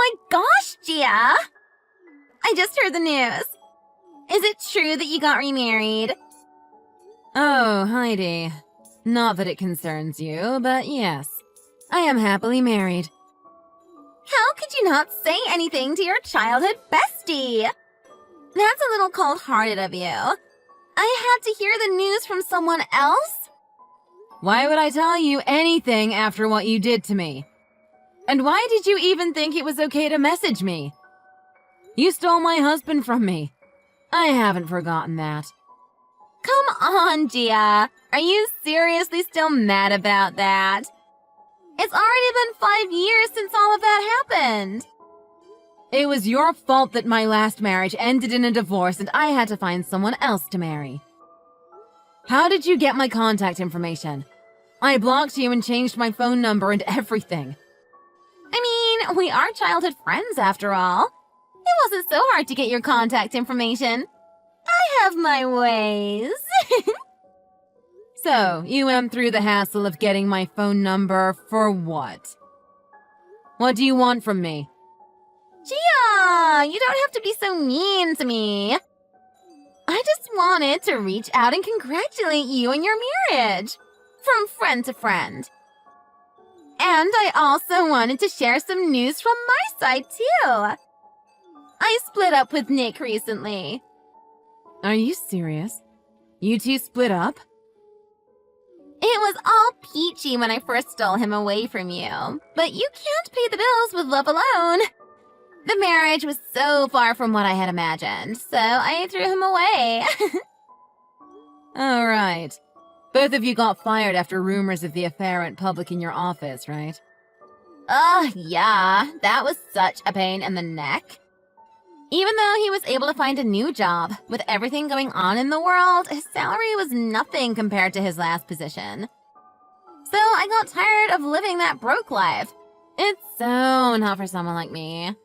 my gosh, Gia! I just heard the news. Is it true that you got remarried? Oh, Heidi. Not that it concerns you, but yes. I am happily married. How could you not say anything to your childhood bestie? That's a little cold-hearted of you. I had to hear the news from someone else? Why would I tell you anything after what you did to me? And why did you even think it was okay to message me? You stole my husband from me. I haven't forgotten that. Come on, Gia. Are you seriously still mad about that? It's already been 5 years since all of that happened. It was your fault that my last marriage ended in a divorce and I had to find someone else to marry. How did you get my contact information? I blocked you and changed my phone number and everything. I mean, we are childhood friends after all. It wasn't so hard to get your contact information. I have my ways. So, you went through the hassle of getting my phone number for what? What do you want from me? Gia, you don't have to be so mean to me. I just wanted to reach out and congratulate you on your marriage. From friend to friend. And I also wanted to share some news from my side, too. I split up with Nick recently. Are you serious? You two split up? It was all peachy when I first stole him away from you, but you can't pay the bills with love alone. The marriage was so far from what I had imagined, so I threw him away. All right. Both of you got fired after rumors of the affair went public in your office, right? Yeah, that was such a pain in the neck. Even though he was able to find a new job, with everything going on in the world, his salary was nothing compared to his last position. So I got tired of living that broke life. It's so not for someone like me.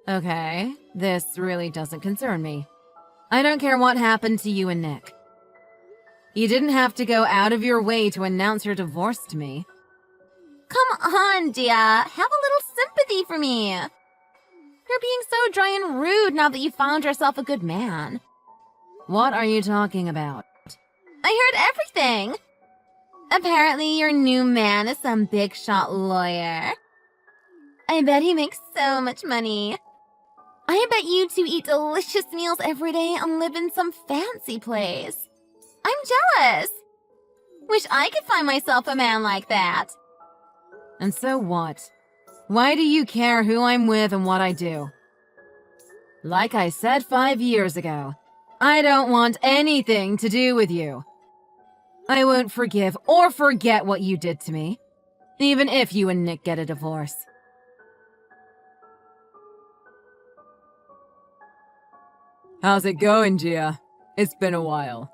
Okay, this really doesn't concern me. I don't care what happened to you and Nick. You didn't have to go out of your way to announce your divorce to me. Come on, Gia. Have a little sympathy for me. You're being so dry and rude now that you found yourself a good man. What are you talking about? I heard everything. Apparently your new man is some big shot lawyer. I bet he makes so much money. I bet you two eat delicious meals every day and live in some fancy place. I'm jealous. Wish I could find myself a man like that. And so what? Why do you care who I'm with and what I do? Like I said 5 years ago, I don't want anything to do with you. I won't forgive or forget what you did to me, even if you and Nick get a divorce. How's it going, Gia? It's been a while.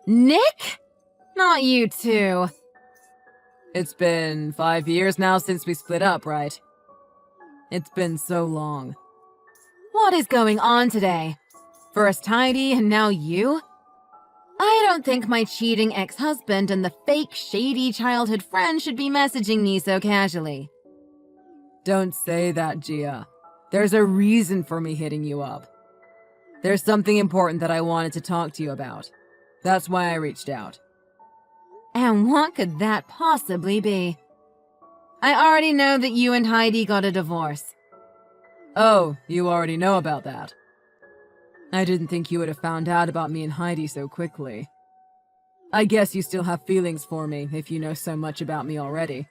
Nick? Not you two. It's been 5 years now since we split up, right? It's been so long. What is going on today? First Heidi and now you? I don't think my cheating ex-husband and the fake, shady childhood friend should be messaging me so casually. Don't say that, Gia. There's a reason for me hitting you up. There's something important that I wanted to talk to you about. That's why I reached out. And what could that possibly be? I already know that you and Heidi got a divorce. Oh, you already know about that. I didn't think you would have found out about me and Heidi so quickly. I guess you still have feelings for me if you know so much about me already.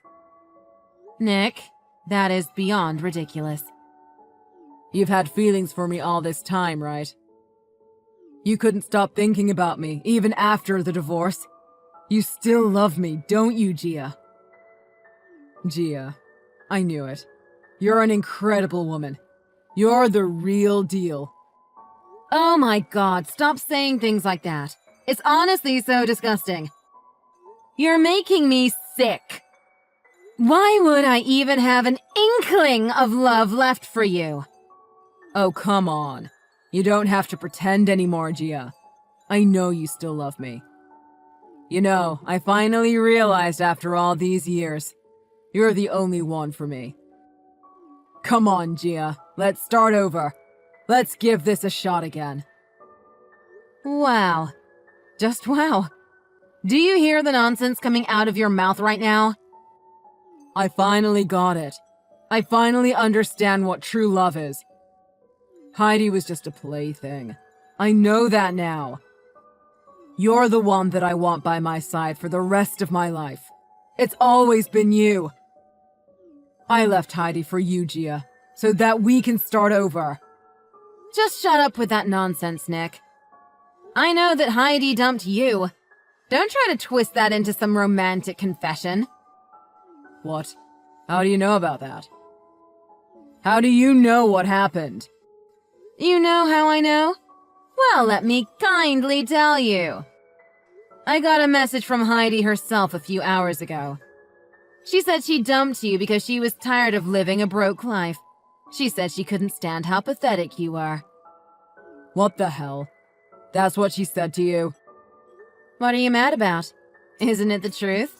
Nick, that is beyond ridiculous. You've had feelings for me all this time, right? You couldn't stop thinking about me, even after the divorce. You still love me, don't you, Gia? Gia, I knew it. You're an incredible woman. You're the real deal. Oh my God, stop saying things like that. It's honestly so disgusting. You're making me sick. Why would I even have an inkling of love left for you? Oh, come on. You don't have to pretend anymore, Gia. I know you still love me. You know, I finally realized after all these years, you're the only one for me. Come on, Gia. Let's start over. Let's give this a shot again. Wow. Just wow. Do you hear the nonsense coming out of your mouth right now? I finally got it. I finally understand what true love is. Heidi was just a plaything. I know that now. You're the one that I want by my side for the rest of my life. It's always been you. I left Heidi for you, Gia, so that we can start over. Just shut up with that nonsense, Nick. I know that Heidi dumped you. Don't try to twist that into some romantic confession. What? How do you know about that? How do you know what happened? You know how I know? Well, let me kindly tell you. I got a message from Heidi herself a few hours ago. She said she dumped you because she was tired of living a broke life. She said she couldn't stand how pathetic you were. What the hell? That's what she said to you? What are you mad about? Isn't it the truth?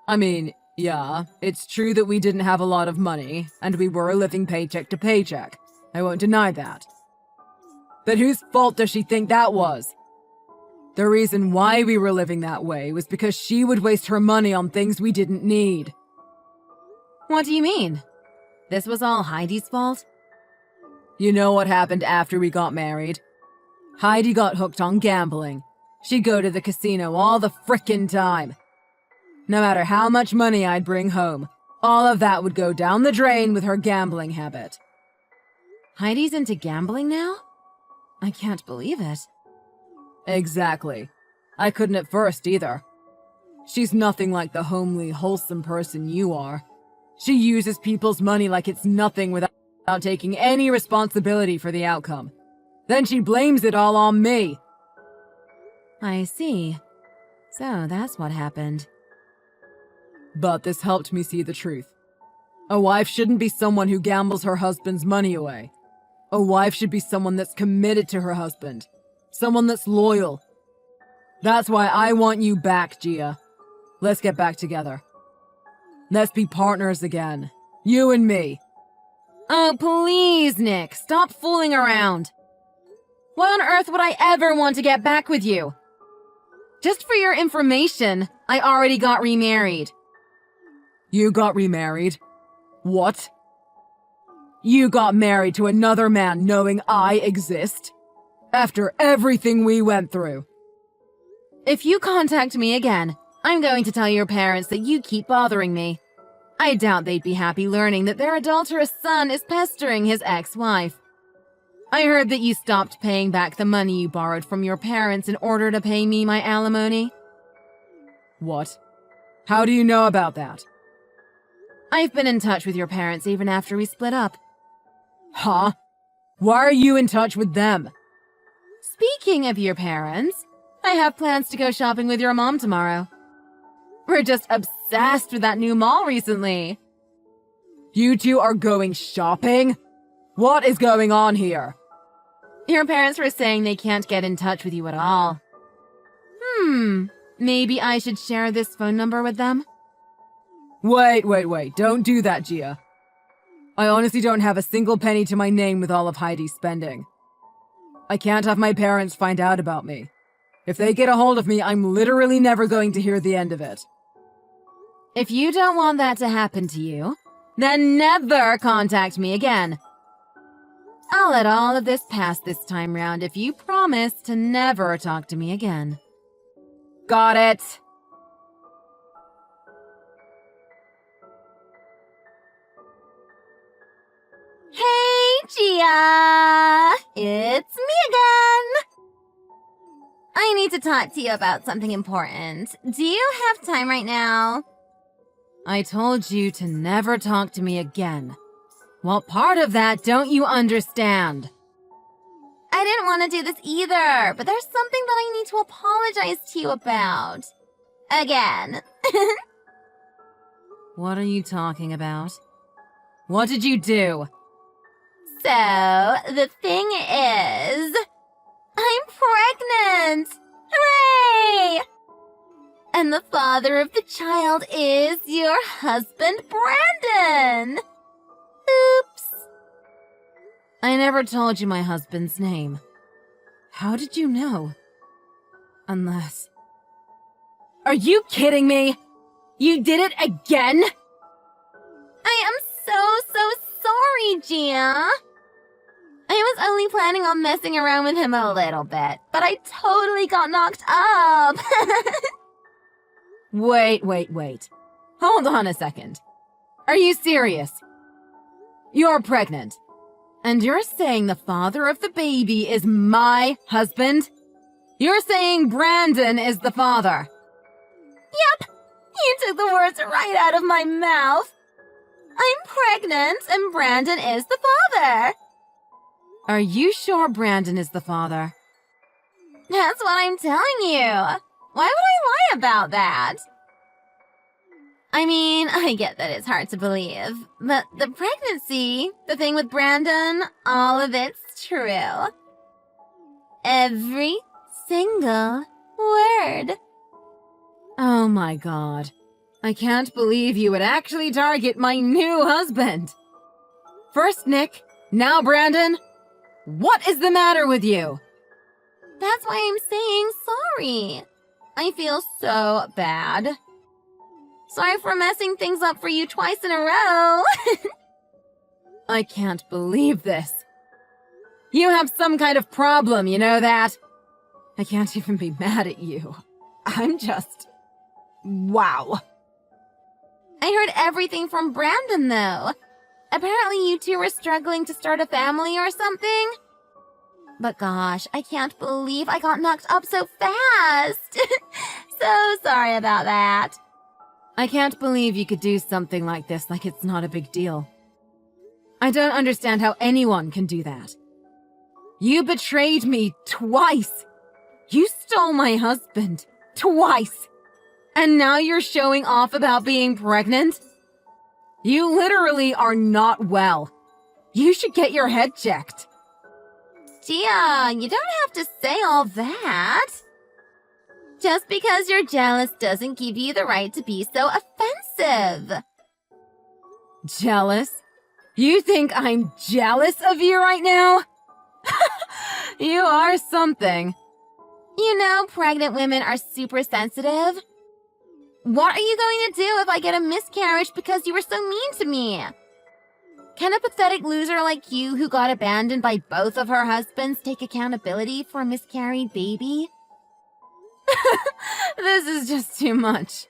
I mean, yeah, it's true that we didn't have a lot of money, and we were living paycheck to paycheck. I won't deny that. But whose fault does she think that was? The reason why we were living that way was because she would waste her money on things we didn't need. What do you mean? This was all Heidi's fault? You know what happened after we got married? Heidi got hooked on gambling. She'd go to the casino all the frickin' time. No matter how much money I'd bring home, all of that would go down the drain with her gambling habit. Heidi's into gambling now? I can't believe it. Exactly. I couldn't at first either. She's nothing like the homely, wholesome person you are. She uses people's money like it's nothing without taking any responsibility for the outcome. Then she blames it all on me. I see. So that's what happened. But this helped me see the truth. A wife shouldn't be someone who gambles her husband's money away. A wife should be someone that's committed to her husband. Someone that's loyal. That's why I want you back, Gia. Let's get back together. Let's be partners again. You and me. Oh, please, Nick. Stop fooling around. Why on earth would I ever want to get back with you? Just for your information, I already got remarried. You got remarried? What? You got married to another man knowing I exist? After everything we went through? If you contact me again, I'm going to tell your parents that you keep bothering me. I doubt they'd be happy learning that their adulterous son is pestering his ex-wife. I heard that you stopped paying back the money you borrowed from your parents in order to pay me my alimony. What? How do you know about that? I've been in touch with your parents even after we split up. Huh? Why are you in touch with them? Speaking of your parents, I have plans to go shopping with your mom tomorrow. We're just obsessed with that new mall recently. You two are going shopping? What is going on here? Your parents were saying they can't get in touch with you at all. Maybe I should share this phone number with them? Wait. Don't do that, Gia. I honestly don't have a single penny to my name with all of Heidi's spending. I can't have my parents find out about me. If they get a hold of me, I'm literally never going to hear the end of it. If you don't want that to happen to you, then never contact me again. I'll let all of this pass this time round if you promise to never talk to me again. Got it? Hey, Gia! It's me again! I need to talk to you about something important. Do you have time right now? I told you to never talk to me again. What part of that don't you understand? I didn't want to do this either, but there's something that I need to apologize to you about. Again. What are you talking about? What did you do? So, the thing is, I'm pregnant! Hooray! And the father of the child is your husband, Brandon! never told you my husband's name. How did you know? Unless... Are you kidding me? You did it again? I am so sorry, Gia. I was only planning on messing around with him a little bit, but I totally got knocked up. Wait. Hold on a second. Are you serious? You're pregnant. And you're saying the father of the baby is my husband? You're saying Brandon is the father? Yep, you took the words right out of my mouth. I'm pregnant and Brandon is the father. Are you sure Brandon is the father? That's what I'm telling you. Why would I lie about that? I mean, I get that it's hard to believe, but the pregnancy, the thing with Brandon, all of it's true. Every single word. Oh my god. I can't believe you would actually target my new husband. First Nick, now Brandon. What is the matter with you? That's why I'm saying sorry. I feel so bad. Sorry for messing things up for you twice in a row. I can't believe this. You have some kind of problem, you know that? I can't even be mad at you. I'm just... wow. I heard everything from Brandon, though. Apparently you two were struggling to start a family or something. But gosh, I can't believe I got knocked up so fast. So sorry about that. I can't believe you could do something like this like it's not a big deal. I don't understand how anyone can do that. You betrayed me twice. You stole my husband twice. And now you're showing off about being pregnant? You literally are not well. You should get your head checked. Gia, you don't have to say all that. Just because you're jealous doesn't give you the right to be so offensive. Jealous? You think I'm jealous of you right now? You are something. You know, pregnant women are super sensitive. What are you going to do if I get a miscarriage because you were so mean to me? Can a pathetic loser like you who got abandoned by both of her husbands take accountability for a miscarried baby? This is just too much.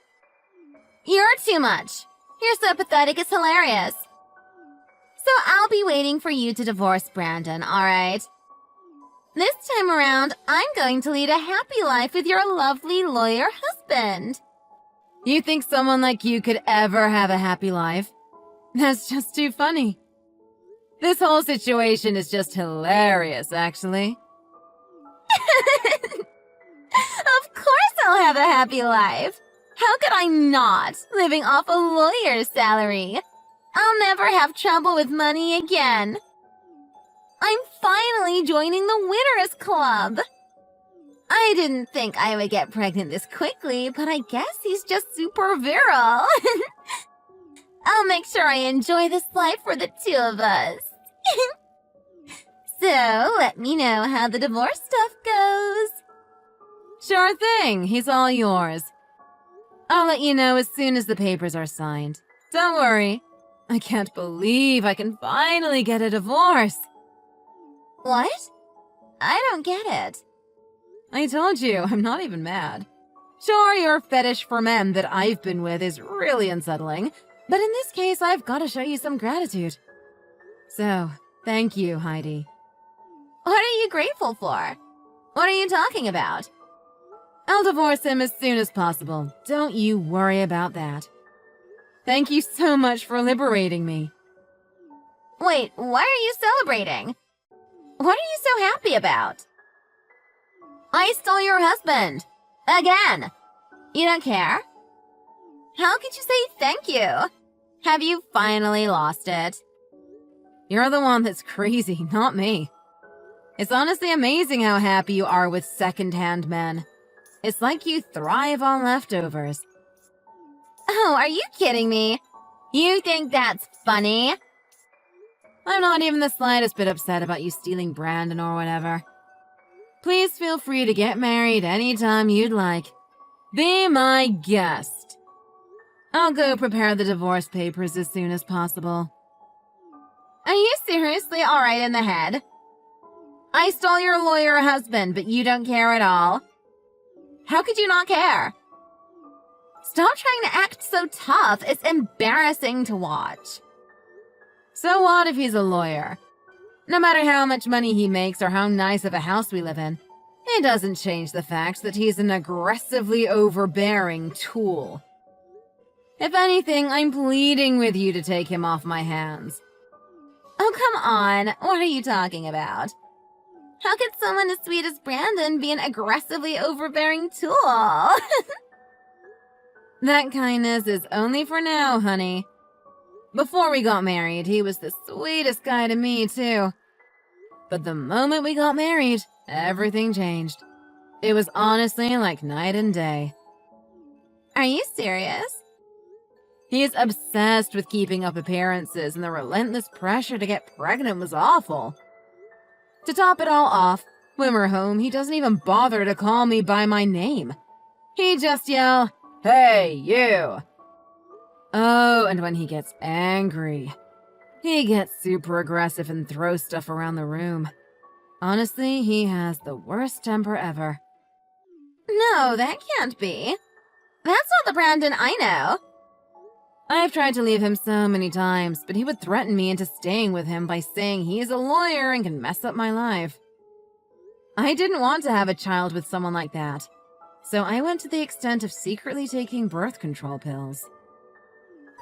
You're too much. You're so pathetic, it's hilarious. So I'll be waiting for you to divorce Brandon, alright? This time around, I'm going to lead a happy life with your lovely lawyer husband. You think someone like you could ever have a happy life? That's just too funny. This whole situation is just hilarious, actually. Of course I'll have a happy life. How could I not, living off a lawyer's salary? I'll never have trouble with money again. I'm finally joining the Winners Club. I didn't think I would get pregnant this quickly, but I guess he's just super virile. I'll make sure I enjoy this life for the two of us. So, let me know how the divorce stuff goes. Sure thing, he's all yours. I'll let you know as soon as the papers are signed. Don't worry. I can't believe I can finally get a divorce. What? I don't get it. I told you, I'm not even mad. Sure, your fetish for men that I've been with is really unsettling, but in this case, I've got to show you some gratitude. So, thank you, Heidi. What are you grateful for? What are you talking about? I'll divorce him as soon as possible. Don't you worry about that. Thank you so much for liberating me. Wait, why are you celebrating? What are you so happy about? I stole your husband. Again. You don't care? How could you say thank you? Have you finally lost it? You're the one that's crazy, not me. It's honestly amazing how happy you are with second-hand men. It's like you thrive on leftovers. Oh, are you kidding me? You think that's funny? I'm not even the slightest bit upset about you stealing Brandon or whatever. Please feel free to get married anytime you'd like. Be my guest. I'll go prepare the divorce papers as soon as possible. Are you seriously alright in the head? I stole your lawyer husband, but you don't care at all. How could you not care? Stop trying to act so tough. It's embarrassing to watch. So what if he's a lawyer? No matter how much money he makes or how nice of a house we live in, it doesn't change the fact that he's an aggressively overbearing tool. If anything, I'm pleading with you to take him off my hands. Oh, come on. What are you talking about? How could someone as sweet as Brandon be an aggressively overbearing tool? That kindness is only for now, honey. Before we got married, he was the sweetest guy to me, too. But the moment we got married, everything changed. It was honestly like night and day. Are you serious? He's obsessed with keeping up appearances, and the relentless pressure to get pregnant was awful. To top it all off, when we're home, he doesn't even bother to call me by my name. He just yell, "Hey, you!" Oh, and when he gets angry, he gets super aggressive and throws stuff around the room. Honestly, he has the worst temper ever. No, that can't be. That's not the Brandon I know. I've tried to leave him so many times, but he would threaten me into staying with him by saying he is a lawyer and can mess up my life. I didn't want to have a child with someone like that, so I went to the extent of secretly taking birth control pills.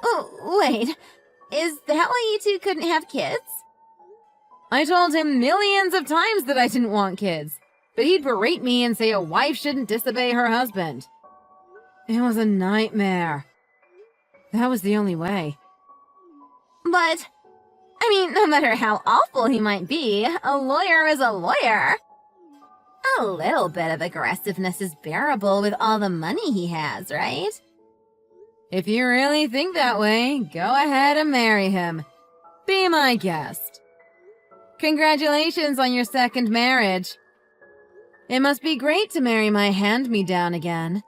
Oh, wait. Is that why you two couldn't have kids? I told him millions of times that I didn't want kids, but he'd berate me and say a wife shouldn't disobey her husband. It was a nightmare. That was the only way. But, I mean, no matter how awful he might be, a lawyer is a lawyer. A little bit of aggressiveness is bearable with all the money he has, right? If you really think that way, go ahead and marry him. Be my guest. Congratulations on your second marriage. It must be great to marry my hand-me-down again.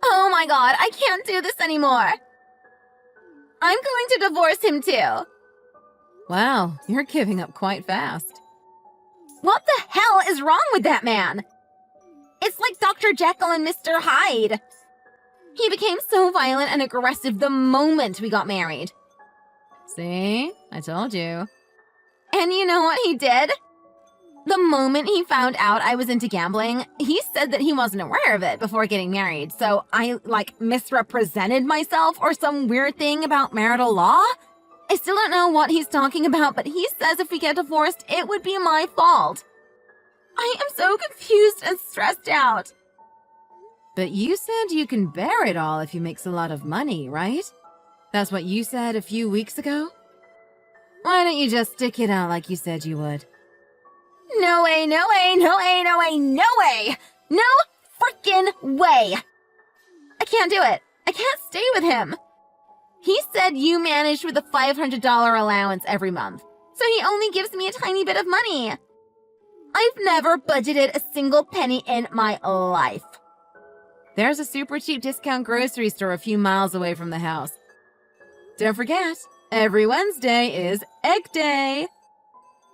Oh my god, I can't do this anymore. I'm going to divorce him too. Wow, you're giving up quite fast. What the hell is wrong with that man? It's like Dr. Jekyll and Mr. Hyde. He became so violent and aggressive the moment we got married. See? I told you. And you know what he did? The moment he found out I was into gambling, he said that he wasn't aware of it before getting married, so I, misrepresented myself or some weird thing about marital law? I still don't know what he's talking about, but he says if we get divorced, it would be my fault. I am so confused and stressed out. But you said you can bear it all if he makes a lot of money, right? That's what you said a few weeks ago? Why don't you just stick it out like you said you would? No way, no way, no way, no way, no way! No frickin' way! I can't do it. I can't stay with him. He said you managed with a $500 allowance every month, so he only gives me a tiny bit of money. I've never budgeted a single penny in my life. There's a super cheap discount grocery store a few miles away from the house. Don't forget, every Wednesday is Egg Day.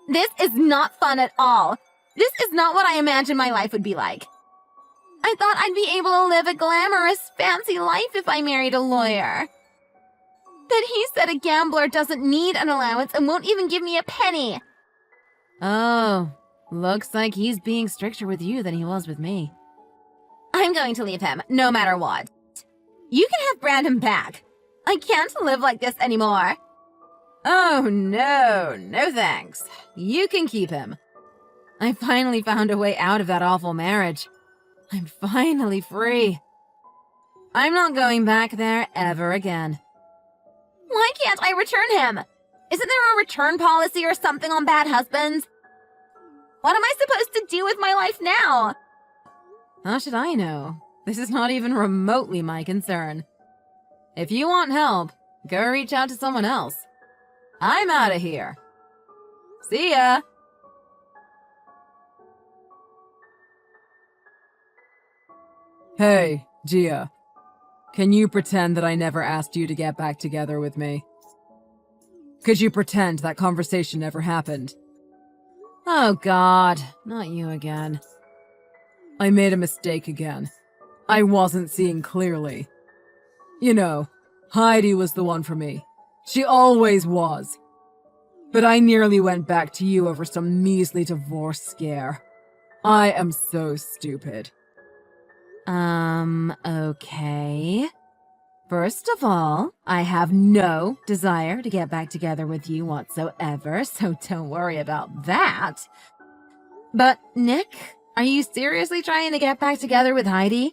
This is not fun at all. This is not what I imagined my life would be like. I thought I'd be able to live a glamorous, fancy life if I married a lawyer. But he said a gambler doesn't need an allowance and won't even give me a penny. Oh, looks like he's being stricter with you than he was with me. I'm going to leave him, no matter what. You can have Brandon back. I can't live like this anymore. Oh, no thanks. You can keep him. I finally found a way out of that awful marriage. I'm finally free. I'm not going back there ever again. Why can't I return him? Isn't there a return policy or something on bad husbands? What am I supposed to do with my life now? How should I know? This is not even remotely my concern. If you want help, go reach out to someone else. I'm out of here. See ya! Hey, Gia. Can you pretend that I never asked you to get back together with me? Could you pretend that conversation never happened? Oh God, not you again. I made a mistake again. I wasn't seeing clearly. You know, Heidi was the one for me. She always was. But I nearly went back to you over some measly divorce scare. I am so stupid. Okay. First of all, I have no desire to get back together with you whatsoever, so don't worry about that. But, Nick, are you seriously trying to get back together with Heidi?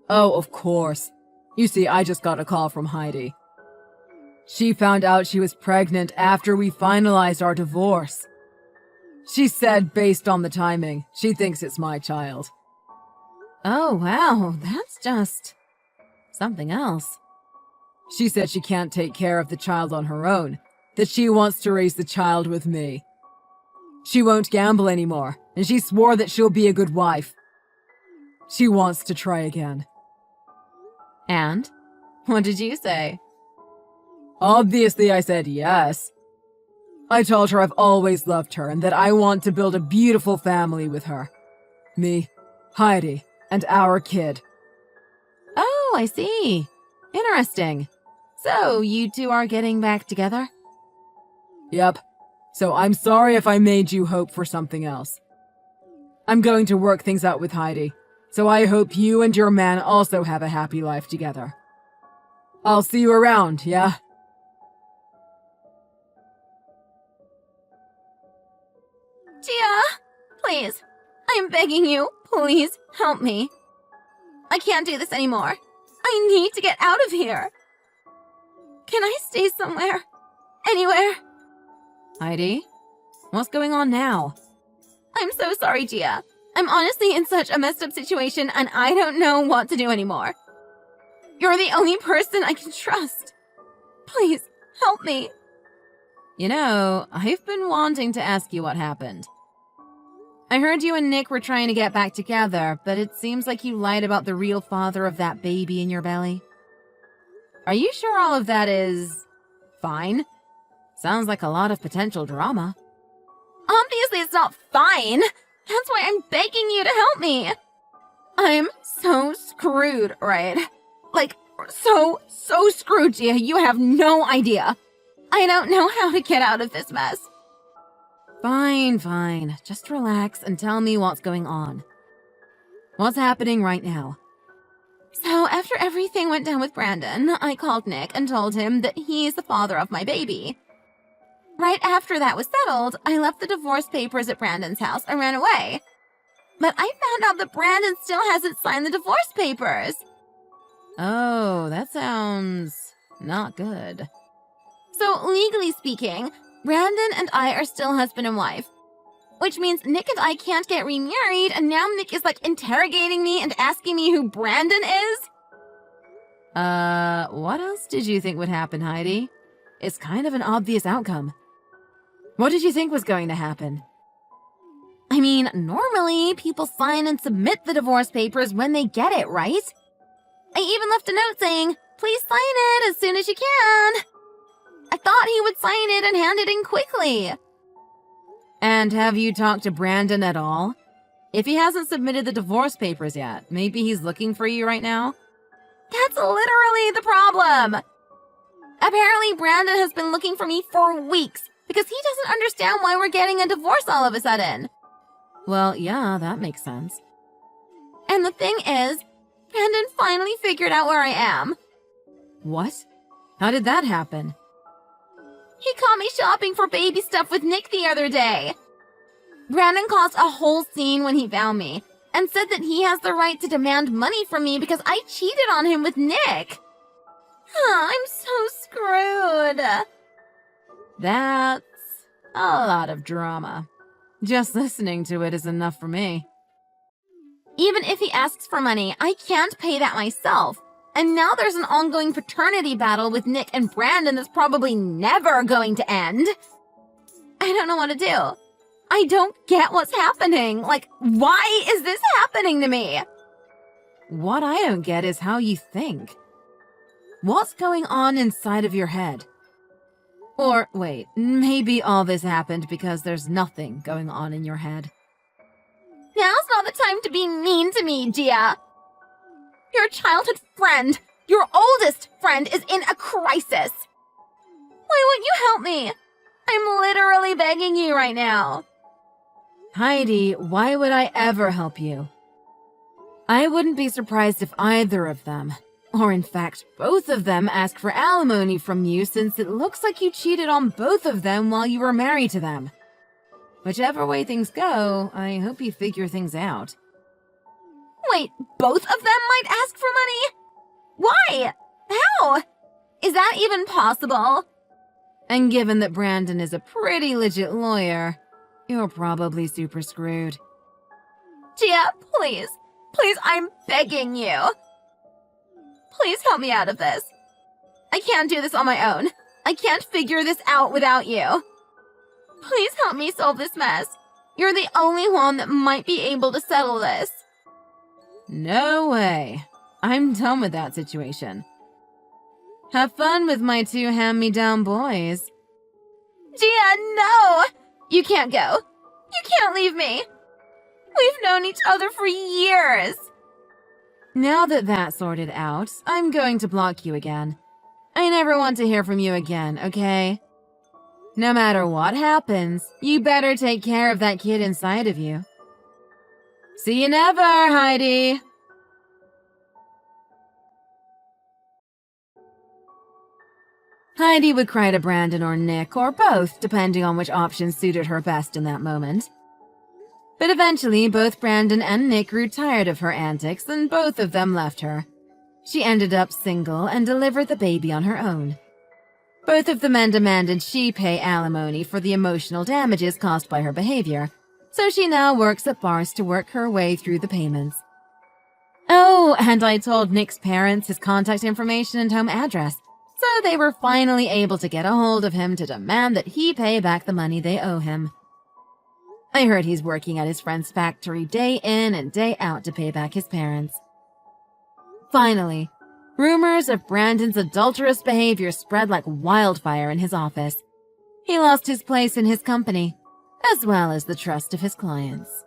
Oh, of course. You see, I just got a call from Heidi. She found out she was pregnant after we finalized our divorce. She said, based on the timing, she thinks it's my child. Oh, wow, that's just something else. She said she can't take care of the child on her own, that she wants to raise the child with me. She won't gamble anymore, and she swore that she'll be a good wife. She wants to try again. And? What did you say? Obviously, I said yes. I told her I've always loved her and that I want to build a beautiful family with her. Me, Heidi, and our kid. Oh, I see. Interesting. So, you two are getting back together? Yep. So I'm sorry if I made you hope for something else. I'm going to work things out with Heidi, so I hope you and your man also have a happy life together. I'll see you around, yeah? Gia, please. I'm begging you, please help me. I can't do this anymore. I need to get out of here. Can I stay somewhere? Anywhere? Heidi? What's going on now? I'm so sorry, Gia. I'm honestly in such a messed up situation and I don't know what to do anymore. You're the only person I can trust. Please, help me. You know, I've been wanting to ask you what happened. I heard you and Nick were trying to get back together, but it seems like you lied about the real father of that baby in your belly. Are you sure all of that is fine? Sounds like a lot of potential drama. Obviously it's not fine. That's why I'm begging you to help me. I'm so screwed, right? Like, so screwed, Gia. You have no idea. I don't know how to get out of this mess. Fine. Just relax and tell me what's going on. What's happening right now? So, after everything went down with Brandon, I called Nick and told him that he's the father of my baby. Right after that was settled, I left the divorce papers at Brandon's house and ran away. But I found out that Brandon still hasn't signed the divorce papers. Oh, that sounds not good. So, legally speaking, Brandon and I are still husband and wife. Which means Nick and I can't get remarried, and now Nick is like interrogating me and asking me who Brandon is? What else did you think would happen, Heidi? It's kind of an obvious outcome. What did you think was going to happen? I mean, normally people sign and submit the divorce papers when they get it, right? I even left a note saying, please sign it as soon as you can. I thought he would sign it and hand it in quickly. And have you talked to Brandon at all? If he hasn't submitted the divorce papers yet, maybe he's looking for you right now? That's literally the problem. Apparently, Brandon has been looking for me for weeks because he doesn't understand why we're getting a divorce all of a sudden. Well, yeah, that makes sense. And the thing is, Brandon finally figured out where I am. What? How did that happen? He caught me shopping for baby stuff with Nick the other day. Brandon caused a whole scene when he found me and said that he has the right to demand money from me because I cheated on him with Nick. I'm so screwed. That's a lot of drama. Just listening to it is enough for me. Even if he asks for money, I can't pay that myself. And now there's an ongoing paternity battle with Nick and Brandon that's probably never going to end. I don't know what to do. I don't get what's happening. Like, why is this happening to me? What I don't get is how you think. What's going on inside of your head? Or, wait, maybe all this happened because there's nothing going on in your head. Now's not the time to be mean to me, Gia. Your childhood friend, your oldest friend, is in a crisis. Why won't you help me? I'm literally begging you right now. Heidi, why would I ever help you? I wouldn't be surprised if either of them, or in fact both of them, ask for alimony from you since it looks like you cheated on both of them while you were married to them. Whichever way things go, I hope you figure things out. Wait, both of them might ask for money? Why? How? Is that even possible? And given that Brandon is a pretty legit lawyer, you're probably super screwed. Gia, please. Please, I'm begging you. Please help me out of this. I can't do this on my own. I can't figure this out without you. Please help me solve this mess. You're the only one that might be able to settle this. No way. I'm done with that situation. Have fun with my two hand-me-down boys. Gia, no! You can't go. You can't leave me. We've known each other for years. Now that that's sorted out, I'm going to block you again. I never want to hear from you again, okay? No matter what happens, you better take care of that kid inside of you. See you never, Heidi! Heidi would cry to Brandon or Nick, or both, depending on which option suited her best in that moment. But eventually, both Brandon and Nick grew tired of her antics, and both of them left her. She ended up single and delivered the baby on her own. Both of the men demanded she pay alimony for the emotional damages caused by her behavior, so she now works at bars to work her way through the payments. Oh, and I told Nick's parents his contact information and home address, so they were finally able to get a hold of him to demand that he pay back the money they owe him. I heard he's working at his friend's factory day in and day out to pay back his parents. Finally, rumors of Brandon's adulterous behavior spread like wildfire in his office. He lost his place in his company, as well as the trust of his clients.